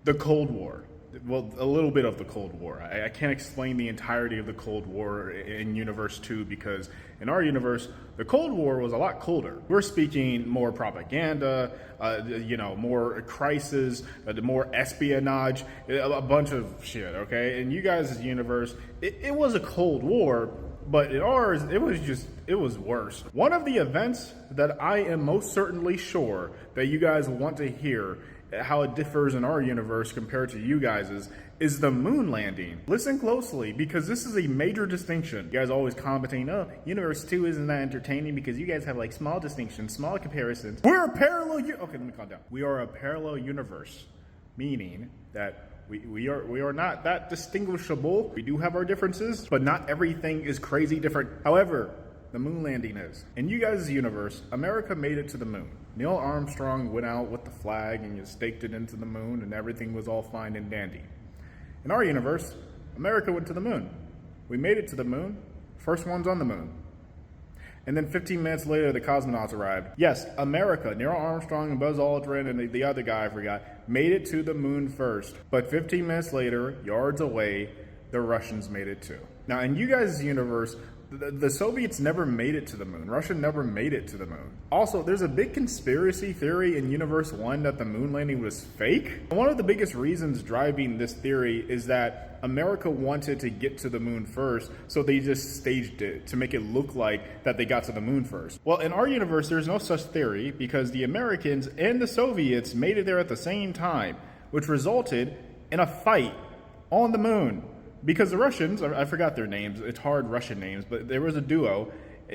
The Cold War. Well, a little bit of the Cold War. I can't explain the entirety of the Cold War in Universe 2 because in our universe, the Cold War was a lot colder. We're speaking more propaganda, more crisis, more espionage, a bunch of shit, okay? In you guys' universe, it was a Cold War, but in ours, it was worse. One of the events that I am most certainly sure that you guys want to hear how it differs in our universe compared to you guys's is the moon landing. Listen closely because this is a major distinction. You guys always commenting, oh, Universe 2 isn't that entertaining because you guys have like small distinctions, small comparisons. We're a parallel okay, let me calm down. We are a parallel universe, meaning that we are not that distinguishable. We do have our differences, but not everything is crazy different. However, the moon landing is. In you guys' universe, America made it to the moon. Neil Armstrong went out with the flag and you staked it into the moon and everything was all fine and dandy. In our universe, America went to the moon. We made it to the moon, first ones on the moon. And then 15 minutes later, the cosmonauts arrived. Yes, America, Neil Armstrong and Buzz Aldrin and the other guy I forgot, made it to the moon first. But 15 minutes later, yards away, the Russians made it too. Now, in you guys' universe, the Soviets never made it to the moon. Russia never made it to the moon. Also, there's a big conspiracy theory in Universe 1 that the moon landing was fake. One of the biggest reasons driving this theory is that America wanted to get to the moon first, so they just staged it to make it look like that they got to the moon first. Well, in our universe, there's no such theory because the Americans and the Soviets made it there at the same time, which resulted in a fight on the moon. Because the Russians, I forgot their names, it's hard Russian names, but there was a duo,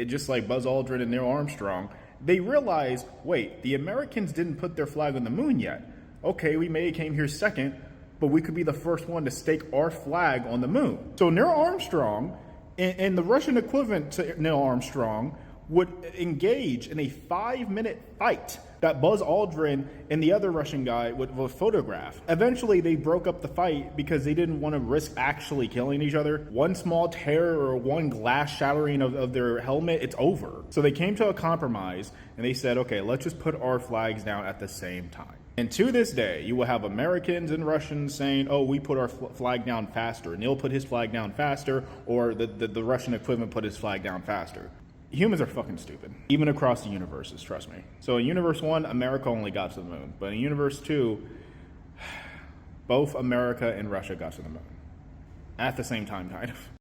just like Buzz Aldrin and Neil Armstrong. They realized, wait, the Americans didn't put their flag on the moon yet. Okay, we may have came here second, but we could be the first one to stake our flag on the moon. So Neil Armstrong and the Russian equivalent to Neil Armstrong would engage in a 5-minute fight that Buzz Aldrin and the other Russian guy would photograph. Eventually, they broke up the fight because they didn't want to risk actually killing each other. One small tear or one glass shattering of their helmet, it's over. So they came to a compromise and they said, okay, let's just put our flags down at the same time. And to this day, you will have Americans and Russians saying, oh, we put our flag down faster. Neil put his flag down faster, or the Russian equivalent put his flag down faster. Humans are fucking stupid, even across the universes, trust me. So in Universe 1, America only got to the moon. But in Universe 2, both America and Russia got to the moon. At the same time, kind of.